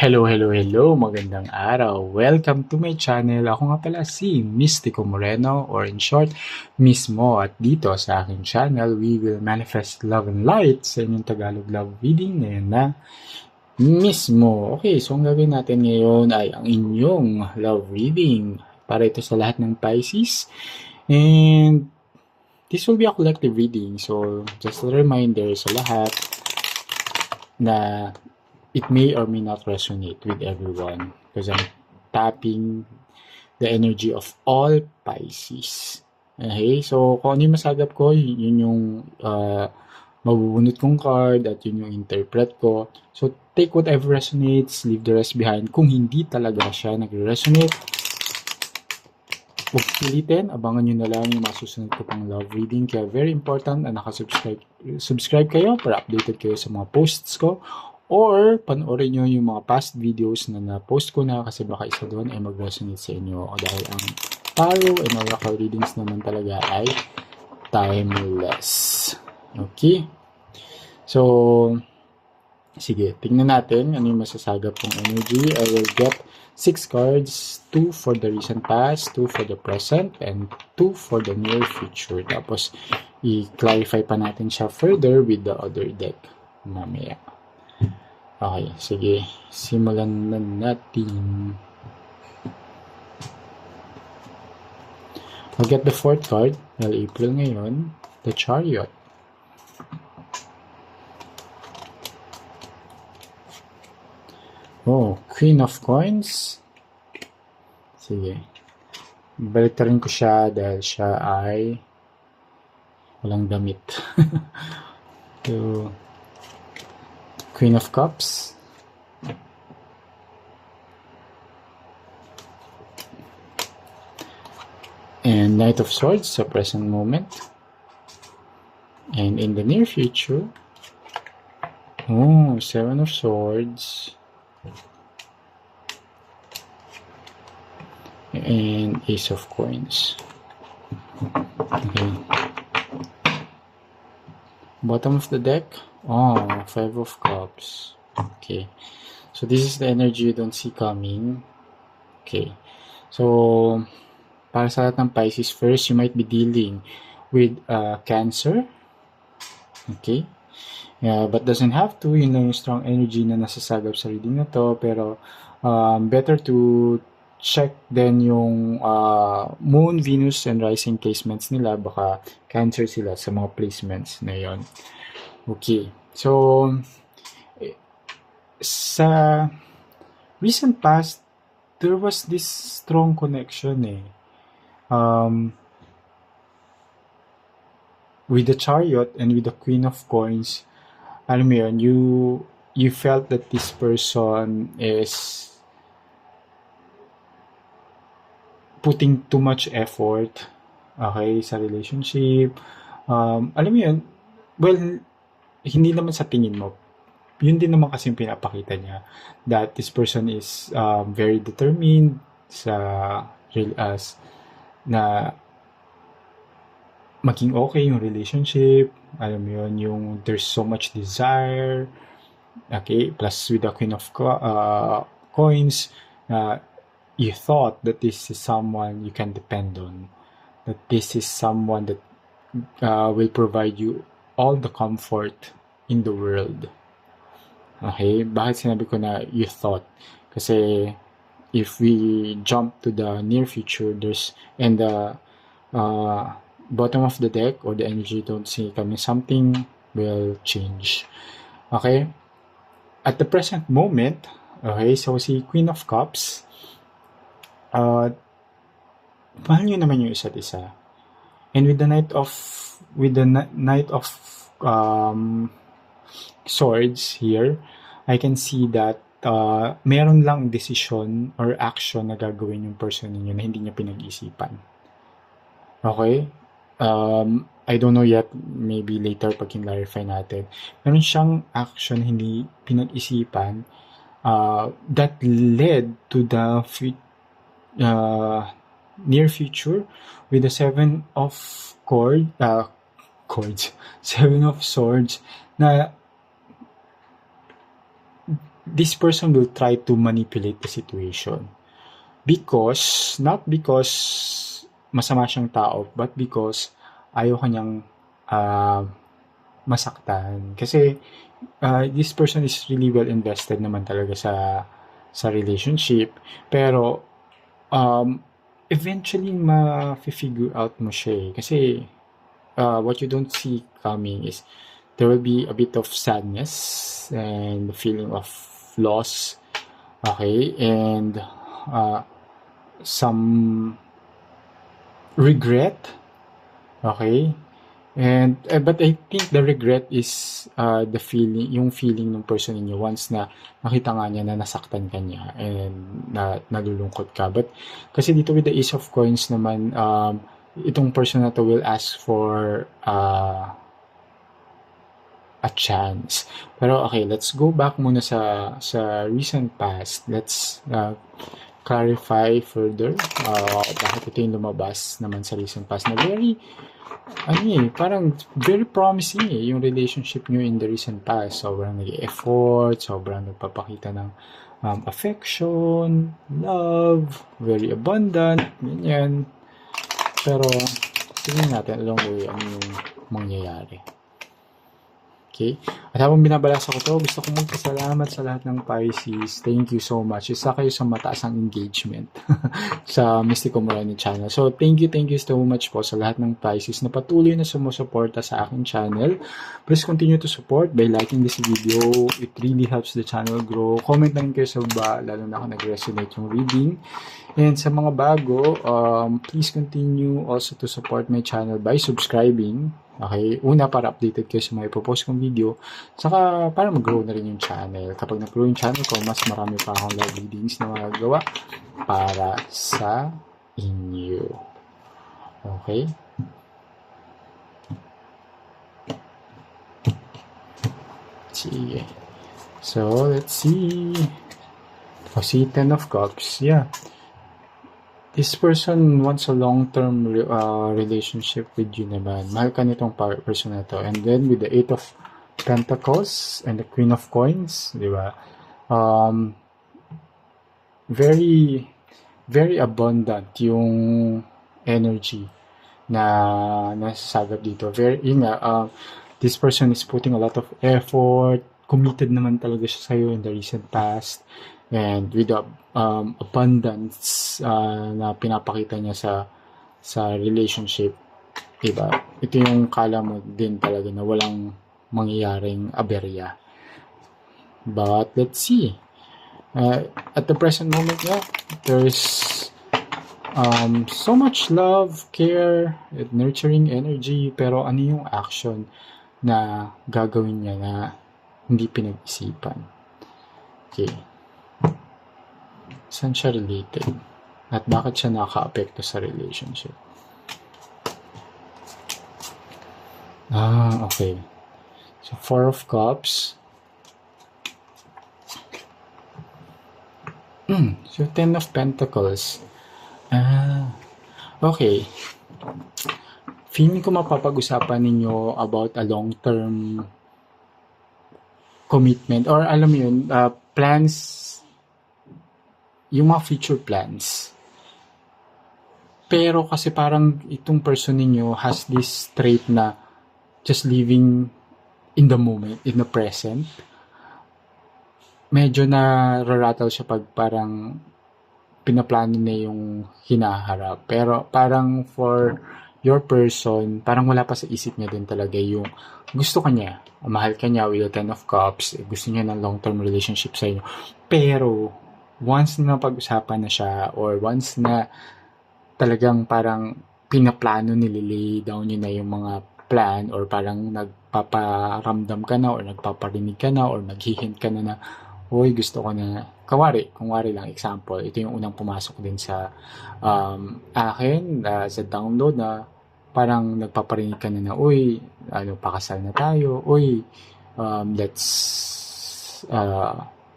Hello, hello, hello! Magandang araw! Welcome to my channel. Ako nga pala si Mystico Moreno or in short, Mismo. At dito sa aking channel, we will manifest love and light sa inyong Tagalog love reading ngayon na Mismo. Okay, so ang gagawin natin ngayon ay ang inyong love reading para ito sa lahat ng Pisces. And this will be a collective reading. So, just a reminder sa lahat na it may or may not resonate with everyone because I'm tapping the energy of all Pisces. Okay? So, kung ano yung masagap ko, yun yung mabubunot kong card at yun yung interpret ko. So, take whatever resonates, leave the rest behind. Kung hindi talaga siya nagre-resonate, huwag pilitin, abangan nyo na lang yung masusunod ko pang love reading. Kaya very important na subscribe kayo para updated kayo sa mga posts ko. Or, panoorin nyo yung mga past videos na na-post ko na kasi baka isa doon ay mag-resonate sa inyo. O dahil ang tarot and oracle readings naman talaga ay timeless. Okay? So, sige, tingnan natin ano yung masasagap kong energy. I will get 6 cards, 2 for the recent past, 2 for the present, and 2 for the near future. Tapos, i-clarify pa natin siya further with the other deck mamaya. Okay, sige. Simulan na natin. I'll get the 4th card. Well, April ngayon. The Chariot. Oh, Queen of Coins. Sige. Baliktarin ko siya dahil siya ay walang damit. So, Queen of Cups. And Knight of Swords sa present moment. And in the near future, oh, 7 of Swords. And Ace of Coins. Okay. Bottom of the deck. Oh, 5 of Cups. Okay. So this is the energy you don't see coming. Okay. So, para sa lahat ng Pisces, first, you might be dealing with Cancer. Okay. Yeah, but doesn't have to. Yun lang yung strong energy na nasasagap sa reading na to. Pero, better to check then yung Moon, Venus, and Rising placements nila. Baka Cancer sila sa mga placements na yon. Okay. So, sa recent past, there was this strong connection with the Chariot and with the Queen of Coins. Alam mo yun, you felt that this person is putting too much effort, okay, sa relationship. Alam mo yun, well, hindi naman sa tingin mo. Yun din naman kasi yung pinapakita niya that this person is very determined na maging okay yung relationship. Alam mo yun, yung there's so much desire. Okay, plus with the Queen of Coins, you thought that this is someone you can depend on. That this is someone that will provide you all the comfort in the world. Okay? Bakit sinabi ko na you thought? Kasi if we jump to the near future, and the bottom of the deck or the energy don't see coming, something will change. Okay? At the present moment, okay, so si Queen of Cups, mahal nyo naman yung isa't isa. And with the Knight of Swords here, I can see that meron lang decision or action na gagawin yung person ninyo na hindi niya pinag-isipan. Okay? I don't know yet, maybe later pag clarify natin. Meron siyang action hindi pinag-isipan that led to the near future with the 7 of Swords na this person will try to manipulate the situation. Not because masama siyang tao, but because ayaw kanyang masaktan. Kasi this person is really well invested naman talaga sa relationship. Pero eventually ma-figure out mo siya eh. Kasi what you don't see coming is there will be a bit of sadness and the feeling of loss. Okay? And some regret. Okay? And but I think the regret is yung feeling ng person ninyo once na nakita nga niya na nasaktan ka niya and nalulungkot ka. But kasi dito with the Ace of Coins naman, itong person na to will ask for a chance. Pero okay, let's go back muna sa recent past. Let's clarify further bakit ito yung lumabas naman sa recent past na parang very promising yung relationship nyo in the recent past. Sobrang nag-effort, sobrang nagpapakita ng affection, love, very abundant, ganyan. Pero tingnan natin along the way ano yung mangyayari. Okay? At habang binabalasa ko to, gusto kong magpasalamat sa lahat ng Pisces. Thank you so much. Isa kayo sa mataas ang engagement sa Mystico Moreno channel. So, thank you so much po sa lahat ng Pisces na patuloy na sumusuporta sa aking channel. Please continue to support by liking this video. It really helps the channel grow. Comment lang kayo sa baba, lalo na kung nag-resonate yung reading. And sa mga bago, please continue also to support my channel by subscribing. Okay, una para updated kayo sa mga ipopost kong video, saka para mag-grow na rin yung channel. Kapag nag-grow yung channel ko, mas marami pa akong live readings na magagawa para sa inyo. Okay? Sige. So, let's see. See, 10 of Cups. Yeah. This person wants a long-term relationship with you naman. Mahal ka nitong person na to. And then with the 8 of Pentacles and the Queen of Coins, di ba? Very, very abundant yung energy na nasasagap dito. This person is putting a lot of effort. Committed naman talaga siya sa'yo in the recent past. And with the abundance na pinapakita niya sa relationship, diba? Ito yung kala mo din talaga na walang mangyayaring aberya. But let's see. At the present moment, there's so much love, care, and nurturing energy. Pero ano yung action na gagawin niya na hindi pinag-isipan? Okay. Saan siya related? At bakit siya naka-apekto sa relationship? Okay. So, 4 of Cups. So, 10 of Pentacles. Okay. Feeling ko mapapag-usapan ninyo about a long-term commitment or alam mo yun, plans, yung mga future plans. Pero kasi parang itong person ninyo has this trait na just living in the moment, in the present. Medyo na-rattle siya pag parang pinaplano na yung hinaharap. Pero parang for your person, parang wala pa sa isip niya din talaga yung gusto ka niya, mahal ka niya with the 10 of Cups, gusto niya ng long-term relationship sa inyo. Pero once na pag-usapan na siya or once na talagang parang pinaplano, nililay down nyo na yung mga plan or parang nagpaparamdam ka na or nagpaparinig ka na or naghihint ka na uy, gusto ko na, kung wari lang, example, ito yung unang pumasok din sa akin, sa download na parang nagpaparinig ka na uy, pakasal na tayo, uy, let's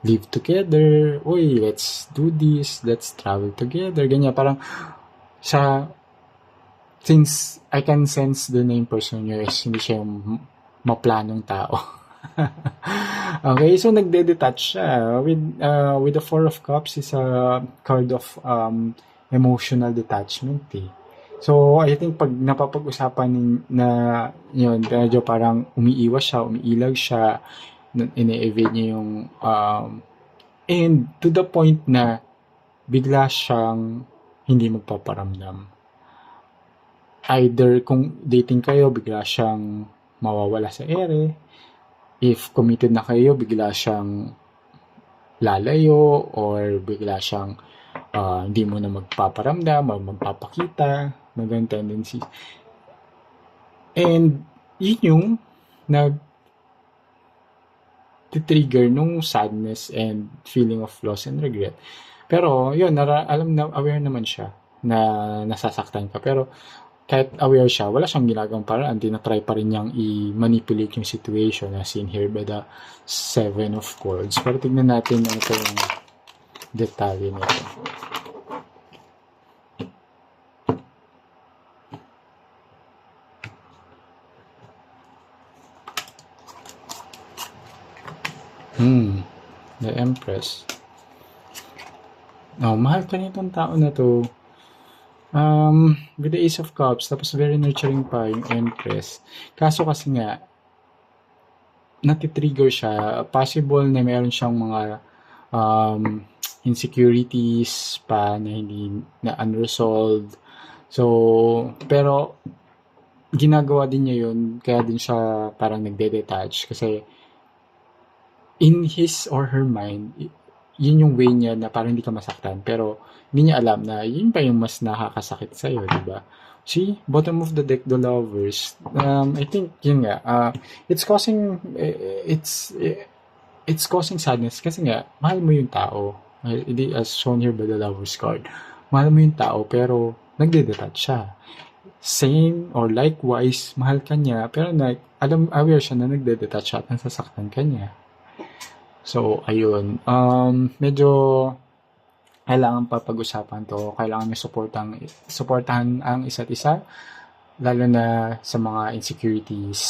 live together, uy, let's do this, let's travel together, ganyan, parang since I can sense the name person nyo is hindi siya yung maplanong tao. Okay, so nagde-detach siya. With the Four of Cups is a card of emotional detachment eh. So, I think pag napapag-usapan na yun, medyo parang umiiwas siya, umiilag siya, ine-evade niya yung and to the point na bigla siyang hindi magpaparamdam. Either kung dating kayo, bigla siyang mawawala sa ere. If committed na kayo, bigla siyang lalayo or bigla siyang hindi mo na magpaparamdam o magpapakita, magandang tendency. And yun yung nag-trigger nung sadness and feeling of loss and regret. Pero yun, alam na, aware naman siya na nasasaktan ka. Pero kahit aware siya, wala siyang ginagawang paraan. Tinatry pa rin niyang i-manipulate yung situation as seen here by the Seven of Swords. Pero tignan natin ano ito yung detalye nito. The Empress. Oh, mahal ka nitong tao na to. With the Ace of Cups, tapos very nurturing pa yung Empress. Kaso kasi nga, natitrigger siya. Possible na meron siyang mga insecurities pa na hindi na unresolved. So, pero ginagawa din niya yun, kaya din siya parang nagde-detach kasi in his or her mind, yun yung way niya na parang hindi ka masaktan. Pero hindi niya alam na yun pa yung mas nakakasakit sa'yo, di ba? See, bottom of the deck, the Lovers. I think yun nga. It's causing sadness kasi nga mahal mo yung tao. As shown here by the Lovers card. Mahal mo yung tao pero nagde-detach siya. Same or likewise, mahal ka niya pero aware siya na nagde-detach siya at nasasaktan ka niya. So, ayun. Medyo kailangan pa pag-usapan to. Kailangan may supportahan ang isa't isa. Lalo na sa mga insecurities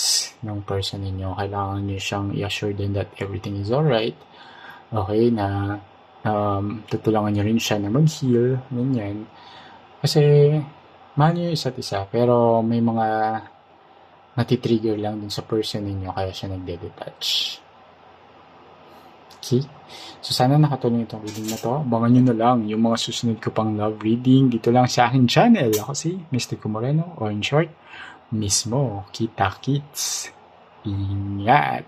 ng person ninyo. Kailangan nyo siyang i-assure din that everything is alright. Okay, na tutulungan nyo rin siya na mag-heal. Ganyan. Kasi, mahal nyo yung isa't isa. Pero may mga natitrigger lang dun sa person ninyo kaya siya nagde-detach. Okay? So, sana nakatulong itong reading na to. Abangan nyo na lang yung mga susunod ko pang love reading dito lang sa aking channel. Ako si Mystico Moreno, or in short, Mismo. Kita-kits. Ingat!